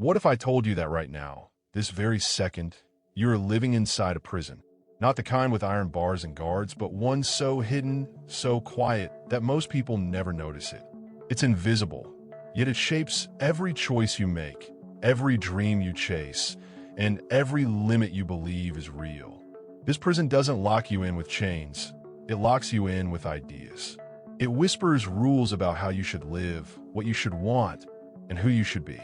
What if I told you that right now, this very second, you're living inside a prison? Not the kind with iron bars and guards, but one so hidden, so quiet, that most people never notice it. It's invisible, yet it shapes every choice you make, every dream you chase, and every limit you believe is real. This prison doesn't lock you in with chains. It locks you in with ideas. It whispers rules about how you should live, what you should want, and who you should be.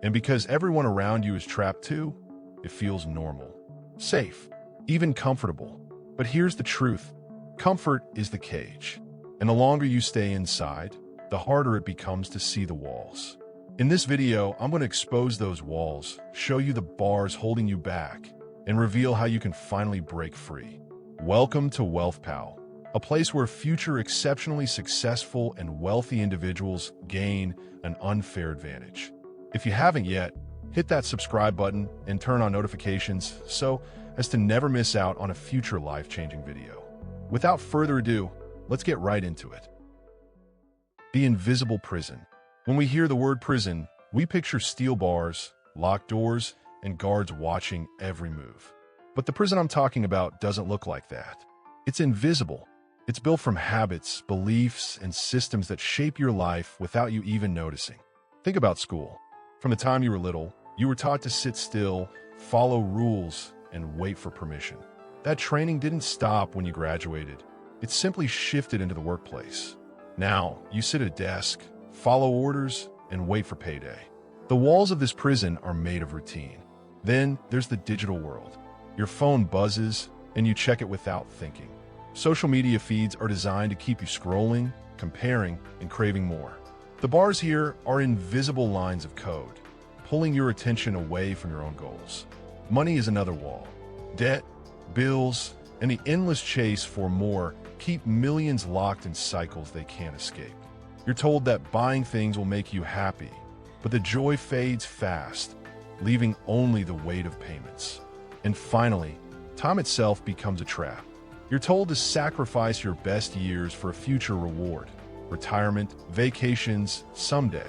And because everyone around you is trapped too, it feels normal, safe, even comfortable. But here's the truth. Comfort is the cage. And the longer you stay inside, the harder it becomes to see the walls. In this video, I'm going to expose those walls, show you the bars holding you back, and reveal how you can finally break free. Welcome to Wealth Pal, a place where future exceptionally successful and wealthy individuals gain an unfair advantage. If you haven't yet, hit that subscribe button and turn on notifications so as to never miss out on a future life-changing video. Without further ado, let's get right into it. The invisible prison. When we hear the word prison, we picture steel bars, locked doors, and guards watching every move. But the prison I'm talking about doesn't look like that. It's invisible. It's built from habits, beliefs, and systems that shape your life without you even noticing. Think about school. From the time you were little, you were taught to sit still, follow rules, and wait for permission. That training didn't stop when you graduated. It simply shifted into the workplace. Now, you sit at a desk, follow orders, and wait for payday. The walls of this prison are made of routine. Then there's the digital world. Your phone buzzes, and you check it without thinking. Social media feeds are designed to keep you scrolling, comparing, and craving more. The bars here are invisible lines of code, pulling your attention away from your own goals. Money is another wall. Debt, bills, and the endless chase for more keep millions locked in cycles they can't escape. You're told that buying things will make you happy, but the joy fades fast, leaving only the weight of payments. And finally, time itself becomes a trap. You're told to sacrifice your best years for a future reward. Retirement, vacations, someday.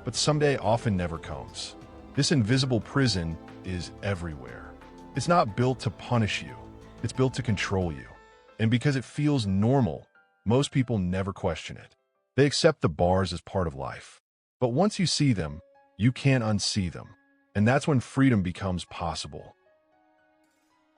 But someday often never comes. This invisible prison is everywhere. It's not built to punish you. It's built to control you. And because it feels normal, most people never question it. They accept the bars as part of life. But once you see them, you can't unsee them. And that's when freedom becomes possible.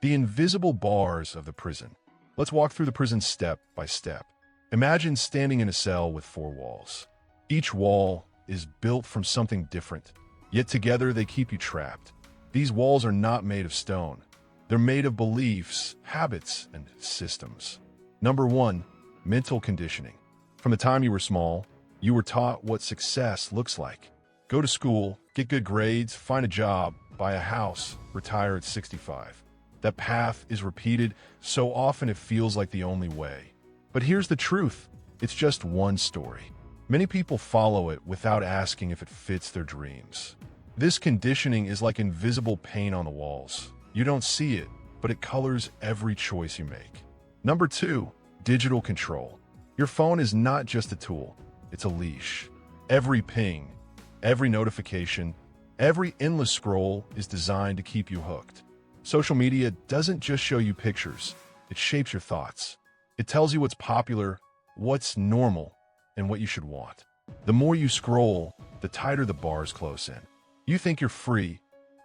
The invisible bars of the prison. Let's walk through the prison step by step. Imagine standing in a cell with 4 walls. Each wall is built from something different, yet together they keep you trapped. These walls are not made of stone. They're made of beliefs, habits, and systems. Number 1, mental conditioning. From the time you were small, you were taught what success looks like. Go to school, get good grades, find a job, buy a house, retire at 65. That path is repeated so often it feels like the only way. But here's the truth. It's just one story. Many people follow it without asking if it fits their dreams. This conditioning is like invisible paint on the walls. You don't see it, but it colors every choice you make. Number 2, digital control. Your phone is not just a tool, it's a leash. Every ping, every notification, every endless scroll is designed to keep you hooked. Social media doesn't just show you pictures, it shapes your thoughts. It tells you what's popular, what's normal, and what you should want. The more you scroll, the tighter the bars close in. You think you're free,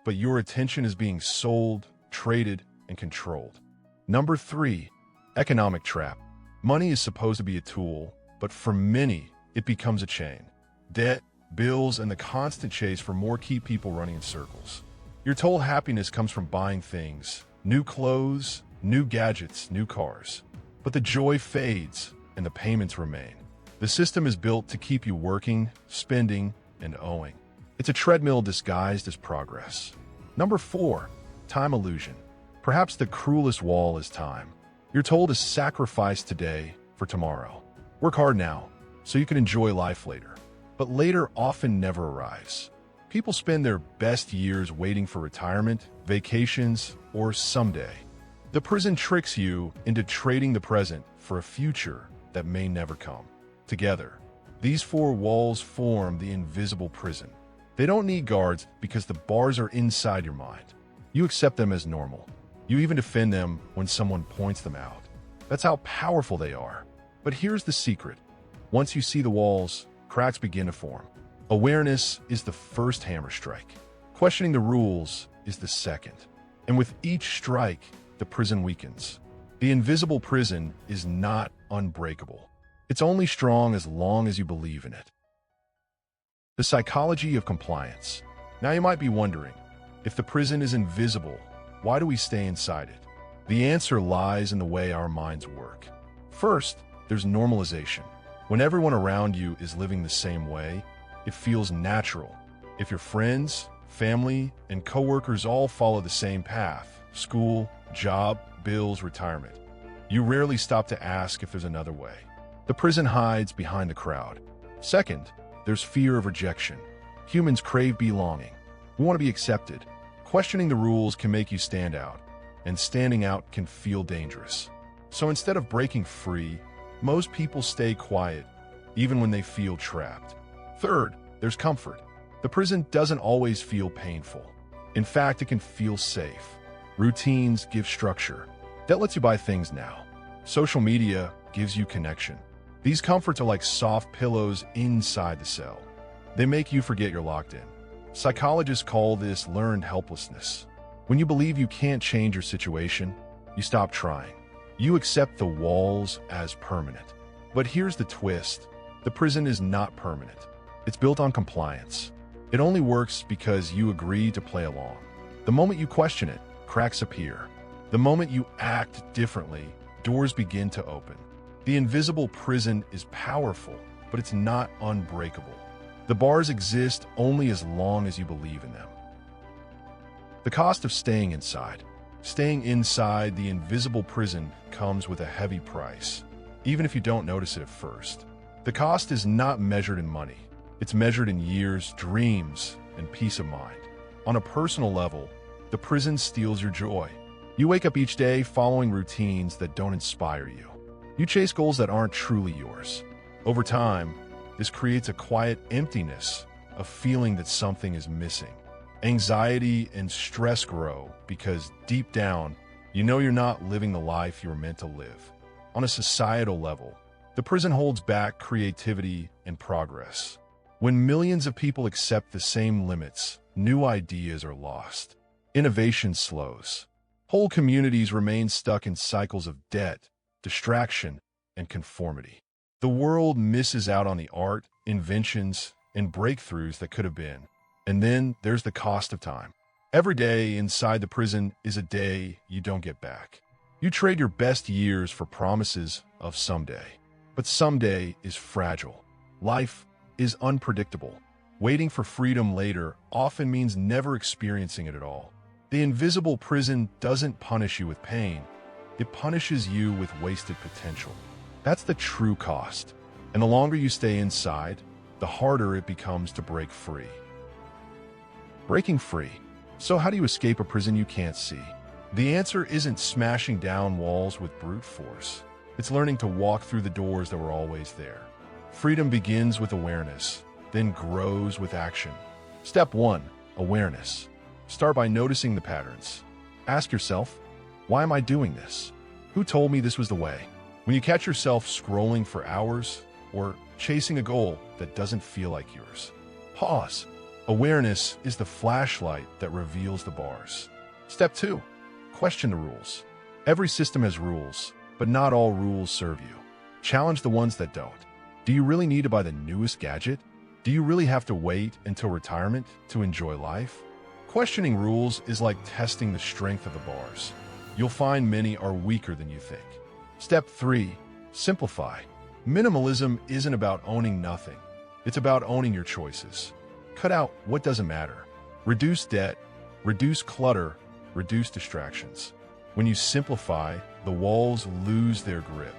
but your attention is being sold, traded, and controlled. Number 3, economic trap. Money is supposed to be a tool, but for many, it becomes a chain. Debt, bills, and the constant chase for more keep people running in circles. You're told happiness comes from buying things, new clothes, new gadgets, new cars. But the joy fades and the payments remain. The system is built to keep you working, spending, and owing. It's a treadmill disguised as progress. Number 4, time illusion. Perhaps the cruelest wall is time. You're told to sacrifice today for tomorrow. Work hard now so you can enjoy life later. But later often never arrives. People spend their best years waiting for retirement, vacations, or someday. The prison tricks you into trading the present for a future that may never come. Together, these 4 walls form the invisible prison. They don't need guards because the bars are inside your mind. You accept them as normal. You even defend them when someone points them out. That's how powerful they are. But here's the secret. Once you see the walls, cracks begin to form. Awareness is the first hammer strike. Questioning the rules is the second. And with each strike, the prison weakens. The invisible prison is not unbreakable. It's only strong as long as you believe in it. The psychology of compliance. Now you might be wondering, if the prison is invisible, why do we stay inside it? The answer lies in the way our minds work. First, there's normalization. When everyone around you is living the same way, it feels natural. If your friends, family, and coworkers all follow the same path, school, job, bills, retirement, you rarely stop to ask if there's another way. The prison hides behind the crowd. Second, there's fear of rejection. Humans crave belonging. We want to be accepted. Questioning the rules can make you stand out, and standing out can feel dangerous. So instead of breaking free, most people stay quiet, even when they feel trapped. Third, there's comfort. The prison doesn't always feel painful. In fact, it can feel safe. Routines give structure. That lets you buy things now. Social media gives you connection. These comforts are like soft pillows inside the cell. They make you forget you're locked in. Psychologists call this learned helplessness. When you believe you can't change your situation, you stop trying. You accept the walls as permanent. But here's the twist. The prison is not permanent. It's built on compliance. It only works because you agree to play along. The moment you question it, cracks appear. The moment you act differently, doors begin to open. The invisible prison is powerful, but it's not unbreakable. The bars exist only as long as you believe in them. The cost of staying inside. Staying inside the invisible prison comes with a heavy price, even if you don't notice it at first. The cost is not measured in money. It's measured in years, dreams, and peace of mind. On a personal level, the prison steals your joy. You wake up each day following routines that don't inspire you. You chase goals that aren't truly yours. Over time, this creates a quiet emptiness, a feeling that something is missing. Anxiety and stress grow because deep down, you know you're not living the life you were meant to live. On a societal level, the prison holds back creativity and progress. When millions of people accept the same limits, new ideas are lost. Innovation slows. Whole communities remain stuck in cycles of debt, distraction, and conformity. The world misses out on the art, inventions, and breakthroughs that could have been. And then there's the cost of time. Every day inside the prison is a day you don't get back. You trade your best years for promises of someday. But someday is fragile. Life is unpredictable. Waiting for freedom later often means never experiencing it at all. The invisible prison doesn't punish you with pain. It punishes you with wasted potential. That's the true cost. And the longer you stay inside, the harder it becomes to break free. Breaking free. So how do you escape a prison you can't see? The answer isn't smashing down walls with brute force. It's learning to walk through the doors that were always there. Freedom begins with awareness, then grows with action. Step 1. Awareness. Start by noticing the patterns. Ask yourself, why am I doing this? Who told me this was the way? When you catch yourself scrolling for hours or chasing a goal that doesn't feel like yours, pause. Awareness is the flashlight that reveals the bars. Step 2. Question the rules. Every system has rules, but not all rules serve you. Challenge the ones that don't. Do you really need to buy the newest gadget? Do you really have to wait until retirement to enjoy life? Questioning rules is like testing the strength of the bars. You'll find many are weaker than you think. Step 3. Simplify. Minimalism isn't about owning nothing. It's about owning your choices. Cut out what doesn't matter. Reduce debt, reduce clutter, reduce distractions. When you simplify, the walls lose their grip.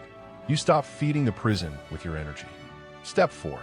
You stop feeding the prison with your energy. Step 4.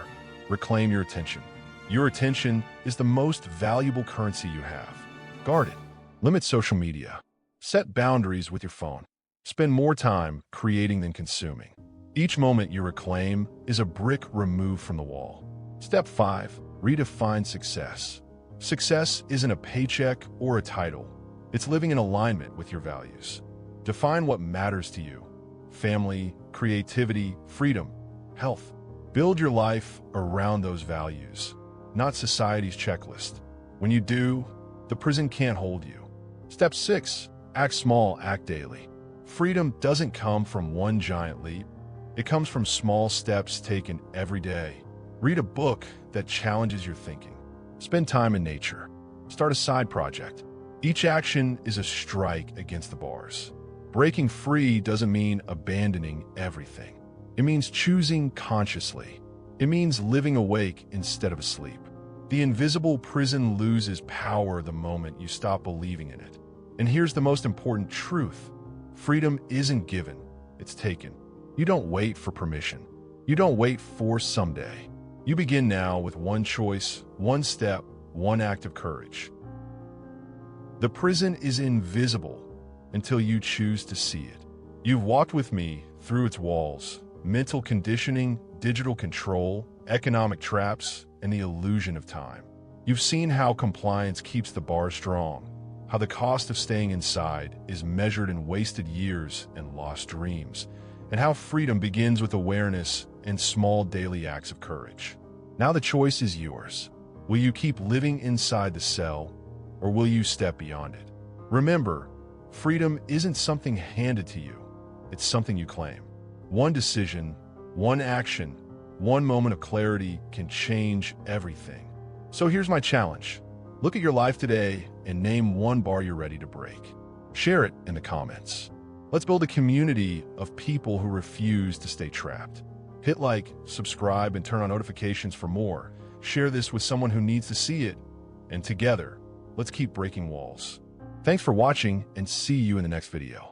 Reclaim your attention. Your attention is the most valuable currency you have. Guard it. Limit social media. Set boundaries with your phone. Spend more time creating than consuming. Each moment you reclaim is a brick removed from the wall. Step 5. Redefine success. Success isn't a paycheck or a title. It's living in alignment with your values. Define what matters to you: family, creativity, freedom, health. Build your life around those values, not society's checklist. When you do, the prison can't hold you. Step 6. Act small, act daily. Freedom doesn't come from one giant leap. It comes from small steps taken every day. Read a book that challenges your thinking. Spend time in nature. Start a side project. Each action is a strike against the bars. Breaking free doesn't mean abandoning everything. It means choosing consciously. It means living awake instead of asleep. The invisible prison loses power the moment you stop believing in it. And here's the most important truth. Freedom isn't given, it's taken. You don't wait for permission. You don't wait for someday. You begin now with one choice, one step, one act of courage. The prison is invisible until you choose to see it. You've walked with me through its walls: mental conditioning, digital control, economic traps, and the illusion of time. You've seen how compliance keeps the bar strong, how the cost of staying inside is measured in wasted years and lost dreams, and how freedom begins with awareness and small daily acts of courage. Now the choice is yours. Will you keep living inside the cell, or will you step beyond it? Remember, freedom isn't something handed to you. It's something you claim. One decision, one action, one moment of clarity can change everything. So here's my challenge. Look at your life today and name one bar you're ready to break. Share it in the comments. Let's build a community of people who refuse to stay trapped. Hit like, subscribe, and turn on notifications for more. Share this with someone who needs to see it. And together, let's keep breaking walls. Thanks for watching, and see you in the next video.